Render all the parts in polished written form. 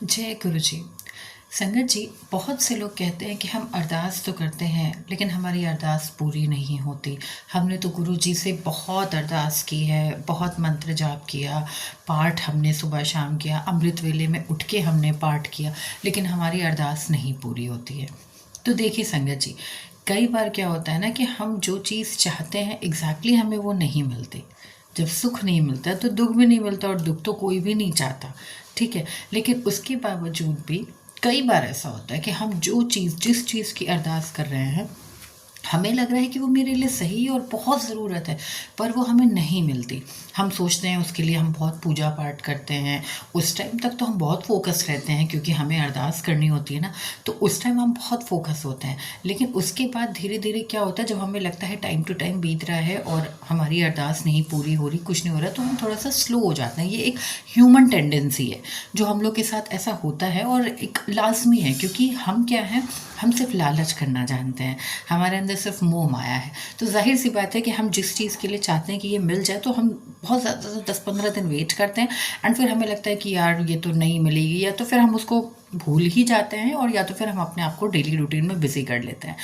जय गुरु जी। संगत जी, बहुत से लोग कहते हैं कि हम अरदास तो करते हैं लेकिन हमारी अरदास पूरी नहीं होती। हमने तो गुरु जी से बहुत अरदास की है, बहुत मंत्र जाप किया, पाठ हमने सुबह शाम किया, अमृत वेले में उठ के हमने पाठ किया, लेकिन हमारी अरदास नहीं पूरी होती है। तो देखिए संगत जी, कई बार क्या होता है ना कि हम जो चीज़ चाहते हैं एग्जैक्टली हमें वो नहीं मिलती। जब सुख नहीं मिलता तो दुख भी नहीं मिलता, और दुख तो कोई भी नहीं चाहता, ठीक है। लेकिन उसके बावजूद भी कई बार ऐसा होता है कि हम जिस चीज़ की अरदास कर रहे हैं, हमें लग रहा है कि वो मेरे लिए सही है और बहुत ज़रूरत है, पर वो हमें नहीं मिलती। हम सोचते हैं उसके लिए हम बहुत पूजा पाठ करते हैं, उस टाइम तक तो हम बहुत फोकस रहते हैं क्योंकि हमें अरदास करनी होती है ना, तो उस टाइम हम बहुत फोकस होते हैं। लेकिन उसके बाद धीरे धीरे क्या होता है, जब हमें लगता है टाइम टू टाइम बीत रहा है और हमारी अरदास नहीं पूरी हो रही, कुछ नहीं हो रहा, तो हम थोड़ा सा स्लो हो जाते हैं। ये एक ह्यूमन टेंडेंसी है जो हम लोग के साथ ऐसा होता है और एक लाजमी है, क्योंकि हम क्या है, हम सिर्फ लालच करना जानते हैं, हमारे अंदर सिर्फ मोह माया है। तो जाहिर सी बात है कि हम जिस चीज़ के लिए चाहते हैं कि ये मिल जाए, तो हम बहुत ज़्यादा तो 10-15 दिन वेट करते हैं, एंड फिर हमें लगता है कि यार ये तो नहीं मिलेगी, या तो फिर हम उसको भूल ही जाते हैं, और या तो फिर हम अपने आप को डेली रूटीन में बिजी कर लेते हैं।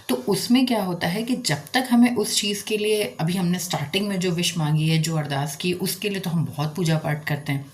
तो उसमें क्या होता है कि जब तक हमें उस चीज़ के लिए, अभी हमने स्टार्टिंग में जो विश मांगी है, जो अरदास की, उसके लिए तो हम बहुत पूजा पाठ करते हैं।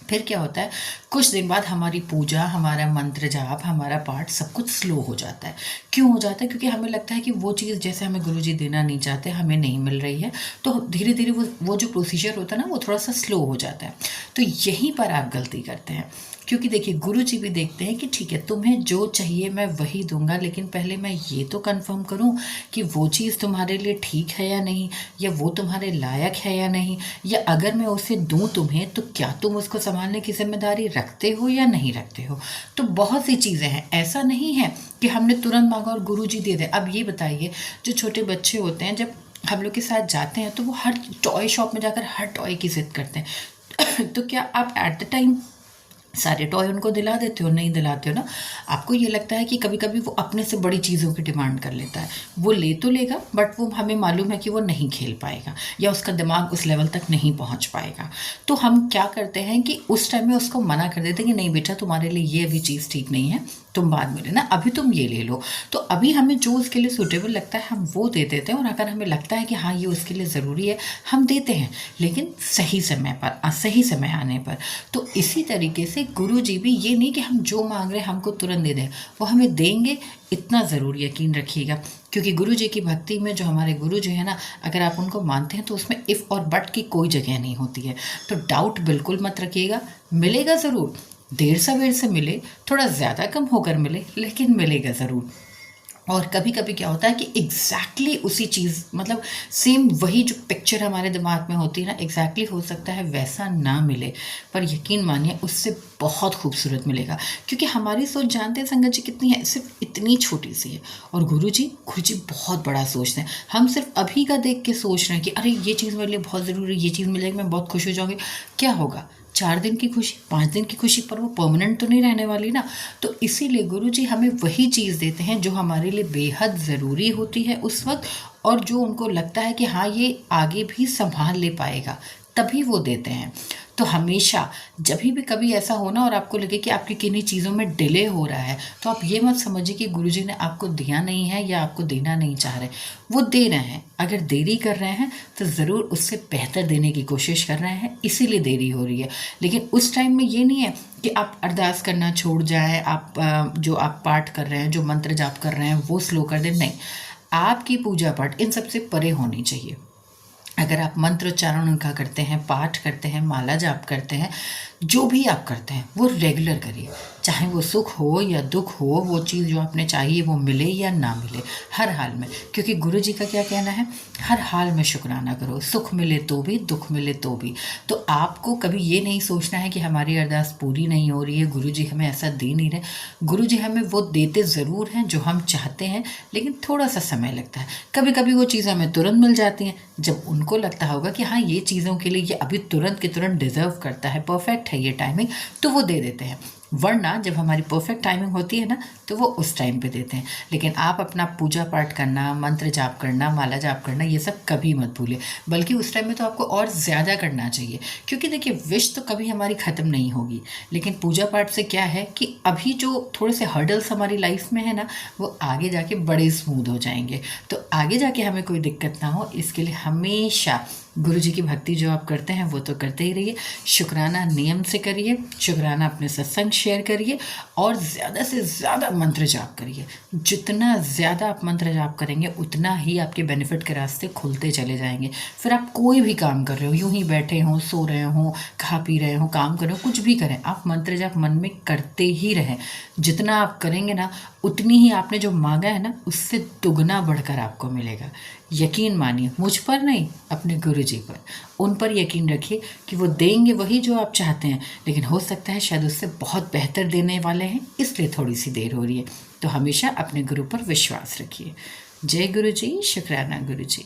फिर क्या होता है, कुछ दिन बाद हमारी पूजा, हमारा मंत्र जाप, हमारा पाठ सब कुछ स्लो हो जाता है। क्यों हो जाता है? क्योंकि हमें लगता है कि वो चीज़ जैसे हमें गुरुजी देना नहीं चाहते, हमें नहीं मिल रही है, तो धीरे धीरे वो जो प्रोसीजर होता है ना, वो थोड़ा सा स्लो हो जाता है। तो यहीं पर आप गलती करते हैं, क्योंकि देखिए गुरु जी भी देखते हैं कि ठीक है, तुम्हें जो चाहिए मैं वही दूंगा, लेकिन पहले मैं ये तो कंफर्म करूं कि वो चीज़ तुम्हारे लिए ठीक है या नहीं, या वो तुम्हारे लायक है या नहीं, या अगर मैं उसे दूं तुम्हें, तो क्या तुम उसको संभालने की जिम्मेदारी रखते हो या नहीं रखते हो। तो बहुत सी चीज़ें हैं, ऐसा नहीं है कि हमने तुरंत मांगा और गुरु जी दे दे। अब ये बताइए, जो छोटे बच्चे होते हैं, जब हम लोग के साथ जाते हैं तो वो हर टॉय शॉप में जाकर हर टॉय की जिद करते हैं तो क्या आप एट द टाइम सारे टॉय उनको दिला देते हो? नहीं दिलाते हो ना। आपको ये लगता है कि कभी कभी वो अपने से बड़ी चीज़ों की डिमांड कर लेता है, वो ले तो लेगा, बट वो हमें मालूम है कि वो नहीं खेल पाएगा, या उसका दिमाग उस लेवल तक नहीं पहुंच पाएगा। तो हम क्या करते हैं कि उस टाइम में उसको मना कर देते हैं कि नहीं बेटा, तुम्हारे लिए ये अभी चीज़ ठीक नहीं है, तुम बाद में लेना, अभी तुम ये ले लो। तो अभी हमें जो उसके लिए सूटेबल लगता है हम वो दे देते हैं, और अगर हमें लगता है कि हाँ ये उसके लिए ज़रूरी है, हम देते हैं, लेकिन सही समय पर, सही समय आने पर। तो इसी तरीके से गुरु जी भी ये नहीं कि हम जो मांग रहे हैं हमको तुरंत दे दें, वो हमें देंगे, इतना ज़रूर यकीन रखिएगा। क्योंकि गुरु जी की भक्ति में जो हमारे गुरु जी है ना, अगर आप उनको मानते हैं तो उसमें इफ़ और बट की कोई जगह नहीं होती है। तो डाउट बिल्कुल मत रखिएगा, मिलेगा ज़रूर, देर सवेर से मिले, थोड़ा ज़्यादा कम होकर मिले, लेकिन मिलेगा ज़रूर। और कभी कभी क्या होता है कि एग्जैक्टली उसी चीज़, मतलब सेम वही जो पिक्चर हमारे दिमाग में होती है ना, एग्जैक्टली हो सकता है वैसा ना मिले, पर यकीन मानिए उससे बहुत खूबसूरत मिलेगा। क्योंकि हमारी सोच जानते हैं संगत जी कितनी है, सिर्फ इतनी छोटी सी है, और गुरु जी बहुत बड़ा सोचते हैं। हम सिर्फ अभी का देख के सोच रहे हैं कि अरे ये चीज़ मेरे लिए बहुत ज़रूरी है, ये चीज़ मिलेगी मैं बहुत खुश हो जाऊँगी। क्या होगा? 4 दिन की खुशी, 5 दिन की खुशी, पर वो परमानेंट तो नहीं रहने वाली ना। तो इसीलिए गुरु जी हमें वही चीज़ देते हैं जो हमारे लिए बेहद ज़रूरी होती है उस वक्त, और जो उनको लगता है कि हाँ ये आगे भी संभाल ले पाएगा, तभी वो देते हैं। तो हमेशा जब भी कभी ऐसा हो ना और आपको लगे कि आपकी किन्हीं चीज़ों में डिले हो रहा है, तो आप ये मत समझिए कि गुरुजी ने आपको दिया नहीं है या आपको देना नहीं चाह रहे, वो दे रहे हैं। अगर देरी कर रहे हैं तो ज़रूर उससे बेहतर देने की कोशिश कर रहे हैं, इसीलिए देरी हो रही है। लेकिन उस टाइम में ये नहीं है कि आप अरदास करना छोड़ जाएं, आप जो आप पाठ कर रहे हैं, जो मंत्र जाप कर रहे हैं वो स्लो कर दें, नहीं। आपकी पूजा पाठ इन सबसे परे होनी चाहिए। अगर आप मंत्रोच्चारण उनका करते हैं, पाठ करते हैं, माला जाप करते हैं, जो भी आप करते हैं वो रेगुलर करिए। चाहे वो सुख हो या दुख हो, वो चीज़ जो आपने चाहिए वो मिले या ना मिले, हर हाल में। क्योंकि गुरु जी का क्या कहना है, हर हाल में शुक्राना करो, सुख मिले तो भी, दुख मिले तो भी। तो आपको कभी ये नहीं सोचना है कि हमारी अरदास पूरी नहीं हो रही है, गुरु जी हमें ऐसा दे नहीं रहे। गुरु जी हमें वो देते ज़रूर हैं जो हम चाहते हैं, लेकिन थोड़ा सा समय लगता है। कभी कभी वो चीज़ें हमें तुरंत मिल जाती हैं, जब उनको लगता होगा कि हाँ ये चीज़ों के लिए ये अभी तुरंत के तुरंत डिज़र्व करता है, परफेक्ट है ये टाइमिंग, तो वो दे देते हैं। वरना जब हमारी परफेक्ट टाइमिंग होती है ना, तो वो उस टाइम पे देते हैं। लेकिन आप अपना पूजा पाठ करना, मंत्र जाप करना, माला जाप करना, ये सब कभी मत भूलिए। बल्कि उस टाइम में तो आपको और ज़्यादा करना चाहिए, क्योंकि देखिए विश तो कभी हमारी ख़त्म नहीं होगी। लेकिन पूजा पाठ से क्या है कि अभी जो थोड़े से हर्डल्स हमारी लाइफ में है ना, वो आगे जाके बड़े स्मूथ हो जाएंगे। तो आगे जाके हमें कोई दिक्कत ना हो, इसके लिए हमेशा गुरु जी की भक्ति जो आप करते हैं वो तो करते ही रहिए। शुक्राना नियम से करिए, शुक्राना अपने सत्संग शेयर करिए, और ज़्यादा से ज़्यादा मंत्र जाप करिए। जितना ज़्यादा आप मंत्र जाप करेंगे उतना ही आपके बेनिफिट के रास्ते खुलते चले जाएंगे। फिर आप कोई भी काम कर रहे हो, यूं ही बैठे हों, सो रहे हों, खा पी रहे हो, काम कर रहे हो, कुछ भी करें, आप मंत्र जाप मन में करते ही रहें। जितना आप करेंगे ना, उतनी ही आपने जो मांगा है ना, उससे दुगना बढ़कर आपको मिलेगा। यकीन मानिए, मुझ पर नहीं, अपने गुरु जी पर। उन पर यकीन रखिए कि वो देंगे वही जो आप चाहते हैं, लेकिन हो सकता है शायद उससे बहुत बेहतर देने वाले हैं, इसलिए थोड़ी सी देर हो रही है। तो हमेशा अपने गुरु पर विश्वास रखिए। जय गुरु जी, शुक्राना गुरु जी।